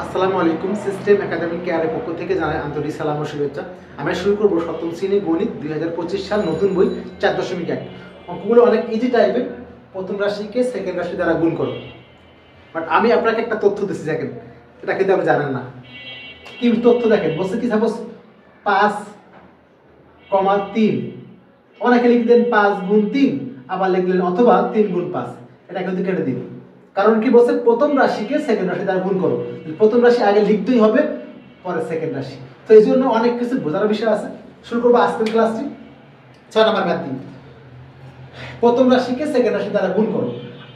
আসসালামু আলাইকুম। System academic কেয়ারের পক্ষ থেকে জানাই আন্তরিক সালাম ও শুভেচ্ছা। আমরা শুরু করব সপ্তম শ্রেণী গণিত 2025 সাল নতুন বই 4.1। অঙ্কগুলো অনেক ইজি টাইপের। প্রথম রাশিকে সেকেন্ড রাশি দ্বারা গুণ করো। বাট আমি আপনাকে একটা তথ্য দিচ্ছি, দেখেন এটা কিন্তু আপনি জানেন না। কি তথ্য দেখেন, বলছে কি সাপোজ 5,3, অনেকে লিখলেন 5 গুণ 3, আবার লিখলেন অথবা 3 গুণ 5। এটা কিন্তু কেটে দিন। কারণ কি বলছে, প্রথম রাশিকে সেকেন্ড রাশি দ্বারা গুণ করো। প্রথম রাশি আগে লিখতেই হবে, পরে সেকেন্ড রাশি। তো এই জন্য অনেক কিছু বোঝার বিষয় আছে। শুরু করবো আজকের ক্লাসটি। 6 নম্বর ম্যাথ। প্রথম রাশিকে সেকেন্ড রাশি দ্বারা গুণ করো।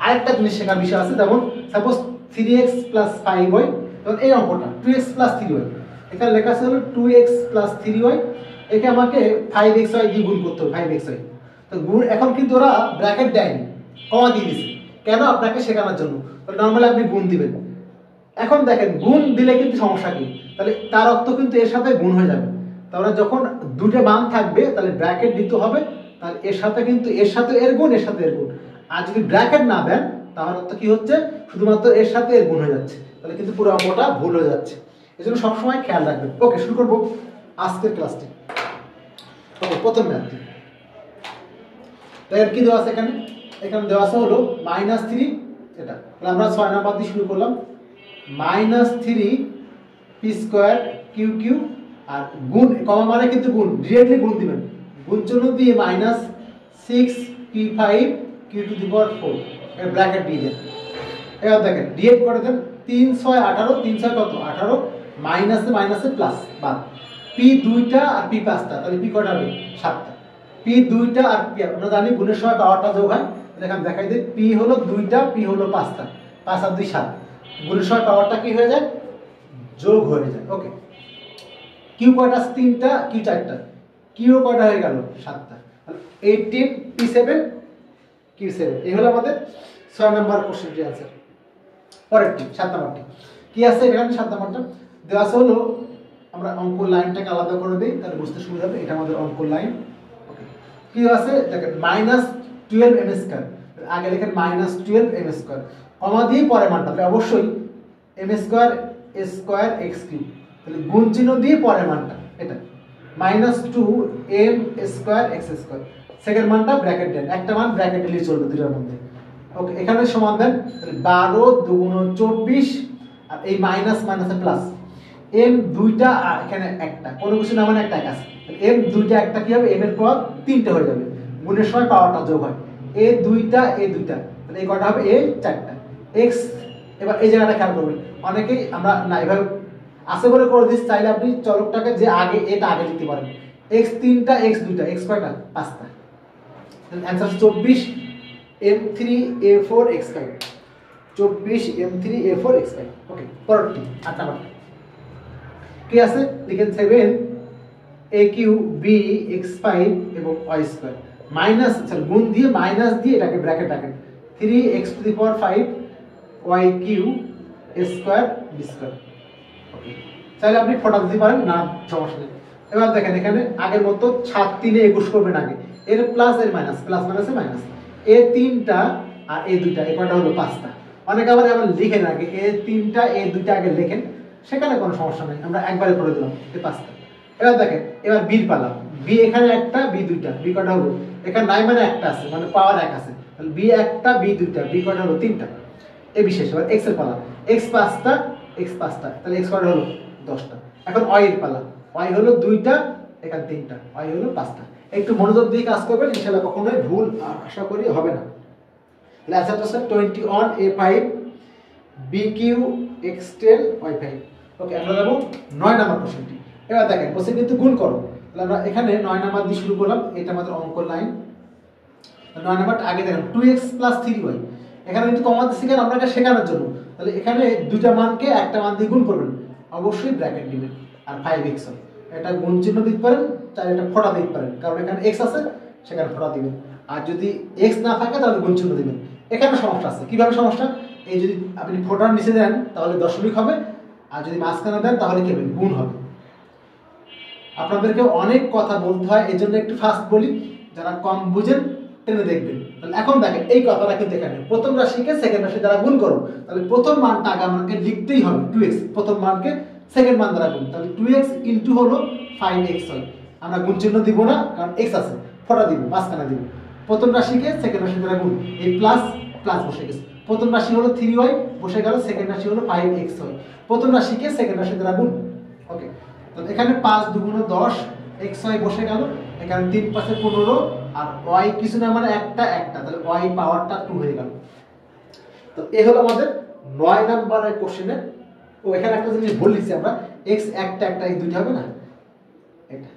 আরেকটা জিনিস শেখার বিষয় আছে, যেমন সাপোজ 3x + 5y, তখন এই অঙ্কটা 2x + 3y, এখানে লেখা আছে হলো 2x + 3y, একে আমাকে 5xy দিয়ে গুণ করতে হবে, 5xy। তো গুণ এখন কিন্তু ওরা ব্র্যাকেট দেয়নি, কমা দিয়ে দিছে। কেন? আপনাকে শেখানোর জন্য। তো নরমালি আপনি গুণ দিবেন। এখন দেখেন গুণ দিলে কিন্তু সমস্যা কি, তাহলে তার অর্থ কিন্তু এর সাথে গুণ হয়ে যাবে। তাহলে যখন দুটো মান থাকবে তাহলে ব্র্যাকেট দিতে হবে, তাহলে এর সাথে কিন্তু এর সাথে এর গুণ, এর সাথে এর গুণ। আর যদি ব্র্যাকেট না দেন তাহলে অর্থ কি হচ্ছে, শুধুমাত্র এর সাথে এর গুণ হয়ে যাচ্ছে, তাহলে কিন্তু পুরো অঙ্কটা ভুল হয়ে যাচ্ছে। এজন্য সবসময় খেয়াল রাখবেন। ওকে, শুরু করবো আজকের ক্লাসটি। ওকে, প্রথম ম্যাথটি কি দেওয়া আছে এখানে? এখানে দেওয়া আছে হলো -3, এটা তাহলে আমরা 6 নাম্বার দিয়ে শুরু করলাম। -3 p² q³ আর গুণ, কমা মানে কিন্তু গুণ, ডিরেক্টলি গুণ দিবেন। গুণ চিহ্ন দিয়ে -6 p5 q⁴ এর ব্র্যাকেট দিয়ে দেন। এবার দেখেন ডিরেক্ট করে দেন। 3 6 18, 3 6 কত 18, মাইনাসে মাইনাসে প্লাস, বাদ। p 2টা আর p 5টা, তাহলে p কয়টা হবে? 7টা। p 2টা আর p, আমরা জানি গুণের সময় পাওয়ারটা যোগ হয়। দেখেন দেখাই দিই, p হলো 2টা, p হলো 5টা, 5 আর 2 7। গুণের সময় পাওয়ারটা কি হয়ে যায়? যোগ হয়ে যায়। ওকে, q কয়টা? 3টা, q 4টা, q কয়টা হয়ে গেল? 7টা। 18 p7 q7। এই হলো আমাদের 6 নাম্বার কোশ্চেনটির आंसर। পরেরটি 7 নাম্বারটি কি আছে এখানে? 7 নাম্বারটা দেওয়া আছে হলো, আমরা অঙ্ক লাইনটাকে আলাদা করে দেই, তাহলে বুঝতে সুবিধা হবে। এটা আমাদের অঙ্ক লাইন। ওকে, কি আছে দেখেন, -12m²। আগে লিখেন -12m², কমা দিয়ে পরে মানটা, তাহলে অবশ্যই m² a² x³, তাহলে গুণ চিহ্ন দিয়ে পরে মানটা, এটা -2m² x²। সেকেন্ড মানটা ব্র্যাকেট দেন, একটা মান ব্র্যাকেট দিলেই চলবে দুটোর মধ্যে। ওকে, এখানে সমান দেন, তাহলে 12 2 24, আর এই মাইনাস মাইনাসে প্লাস। m 2টা এখানে একটা, কোনো কিছু না মানে একটা এক আছে, m 2টা একটা কি হবে? m এর পাওয়ার 3টা হয়ে যাবে, গুণের সময় পাওয়ারটা যোগ হয়। a 2টা a 2টা, তাহলে এই কয়টা হবে? a 4টা। x, এবার এই জায়গাটা খেয়াল করবেন, অনেকেই আমরা না এভাবে আছে বলে করে দিচ্ছি, চাইলে আপনি চলকটাকে যে আগে এটা আগে লিখতে পারেন। x 3টা x 2টা, x কয়টা? 5টা। Answer 24 m3 a4 x5, 24 m3 a4 x5। ওকে, পরেরটি 8 নাম্বার কি আছে? লিখেন 7 aq b x5 এবং y² মাইনাস, চল গুণ দিয়ে মাইনাস দিয়ে এটাকে ব্র্যাকেট রাখেন, 3x⁵ y³ a² b²। ওকে, চাইলে আপনি ফটো দিতে পারেন, না সমস্যা নেই। এবার দেখেন এখানে আগের মতো 7 3 21 করবেন আগে, এর প্লাস এর মাইনাস, প্লাস মাইনাসে মাইনাস। এ 3টা আর এ 2টা, এই কয়টা হলো? 5টা। অনেকে আবার লিখেন আগে এ 3টা এ 2টা আগে লেখেন, সেখানে কোনো সমস্যা নেই, আমরা একবারে করে দিলাম এই 5টা। এবার দেখেন এবার বি পালাম, বি এখানে একটা বি 2টা, বি কয়টা হলো? এখানে নাই মানে একটা আছে, মানে পাওয়ার এক আছে, তাহলে বি একটা বি 2টা, বি কয়টা হলো? 3টা। এ বিশেষ। এবার এক্স এর পালা, এক্স 5টা এক্স 5টা, তাহলে এক্স কয়টা হলো? 10টা। এখন ওয়াই এর পালা, ওয়াই হলো 2টা, এখানে 3টা, ওয়াই হলো 5টা। একটু মনোযোগ দিয়ে কাজ করবেন, ইনশাআল্লাহ কখনোই ভুল আশা করি হবে না। তাহলে অ্যান্সারটা হচ্ছে 21 a5 bq x10 y5। ওকে, আমরা যাব 9 নাম্বার কোশ্চেনটি। এবার দেখেন কোশ্চেন কিন্তু গুণ করো, তাহলে আমরা এখানে 9 নাম্বার দিয়ে শুরু করলাম, এটা আমাদের অঙ্ক লাইন। 9 নাম্বারটা আগে দেখেন 2x + 3y, এখানে কিন্তু কমা দিচ্ছি কেন? আপনাকে শেখানোর জন্য। তাহলে এখানে দুইটা মানকে একটা মান দিয়ে গুণ করবেন, অবশ্যই ব্র্যাকেট দিবেন। আর 5x হয়, এটা গুণ চিহ্ন দিতে পারেন, চাইলে এটা ফোঁটা দিতে পারেন, কারণ এখানে x আছে সেখানে ফোঁটা দিবেন। আর যদি x না থাকে তাহলে গুণ চিহ্ন দিবেন। এখানে সমস্যা আছে, কিভাবে সমস্যা? এই যদি আপনি ফোঁটার নিচে দেন তাহলে দশমিক হবে, আর যদি মাঝখানে দেন তাহলে কি হবে? গুণ হবে। আপনাদেরকে অনেক কথা বলতে হয়, এই জন্য একটু ফাস্ট বলি, যারা কম বুঝেন টেনে দেখবেন। তাহলে এখন দেখেন এই কথাটা কিন্তু এখানে প্রথম রাশিকে সেকেন্ড রাশি দ্বারা গুণ করো, তাহলে প্রথম মানটা আগে আমাকে লিখতেই হবে 2x, প্রথম মানকে সেকেন্ড মান দ্বারা গুণ, তাহলে 2x ইনটু হলো 5x হয়। আমরা গুণ চিহ্ন দিব না কারণ x আছে, ফটা দিব, মাঝখানে দিব। প্রথম রাশিকে সেকেন্ড রাশি দ্বারা গুণ, এই প্লাস প্লাস বসে গেছে। প্রথম রাশি হলো 3y বসে গেল, সেকেন্ড রাশি হলো 5x হয়। প্রথম রাশিকে সেকেন্ড রাশি দ্বারা গুণ। ওকে, তাহলে এখানে 5 দুগুণ 10 xy বসে গেল, এখানে 3 5 15 আর y কিছু না মানে একটা, তাহলে y পাওয়ারটা 2 হয়ে গেল। তো এই হলো আমাদের 9 নম্বরের কোশ্চেনে। ও এখানে একটা জিনিস ভুল লিখছি আমরা, x একটা এই দুইটা হবে না, এটা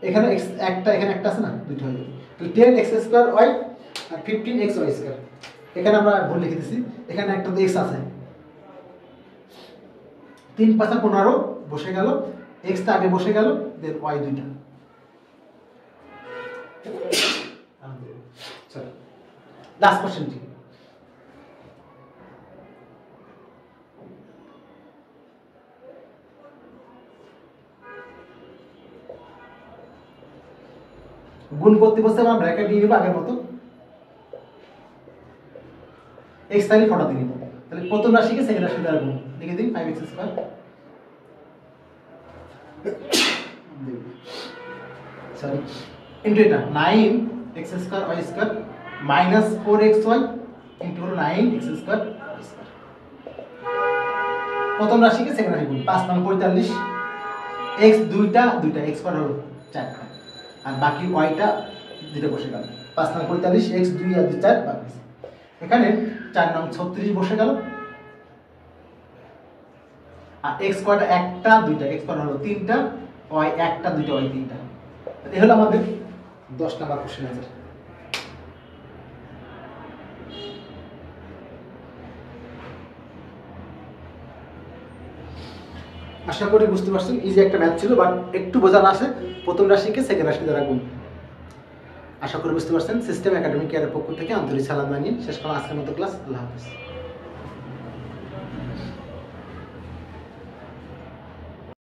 এখানে x একটা এখানে একটা আছে না, দুইটা হয়ে যাবে। তাহলে 10x² y আর 15xy², এখানে আমরা ভুল লিখে দিছি, এখানে একটা তো x আছে, 3 5 15 বসে গেল, x টা আগে বসে গেল, দেন y দুইটা। চলো লাস্ট কোশ্চেনটি, গুণ করতে বসে আমরা ব্র্যাকেট দিয়ে নিব আগের মতো, x তাহলে ফটা দিয়ে নিব। তাহলে প্রথম রাশিকে সেকেন্ড রাশি দ্বারা গুণ, লিখে দিই 5x² সরি ইনটু এটা 9x² y² minus 4xy into হলো 9x² প্রথম রাশিকে সেকেন্ড রাশি গুণ, 5 9 45, x দুইটা x স্কয়ার হলো 4টা, আর বাকি y টা দুইটা বসে গেল, 5 9 45, x 2 আর 2 4 বাকি। এখানে 4 9 36 বসে গেল, আর x স্কয়ারটা একটা দুইটা x স্কয়ার হলো 3টা, y একটা দুইটা y 3টা। এই হলো আমাদের 10 নাম্বার কোশ্চেন आंसर। আশা করি বুঝতে পারছেন, ইজি একটা ম্যাথ ছিল, বাট একটু বোঝার আছে প্রথম রাশিকে সেকেন্ড রাশি দ্বারা গুণ। আশা করি বুঝতে পারছেন। সিস্টেম একাডেমিক কেয়ারের পক্ষ থেকে আন্তরিক সালাম জানিয়ে শেষ করা আজকের মতো ক্লাস। আল্লাহ হাফেজ।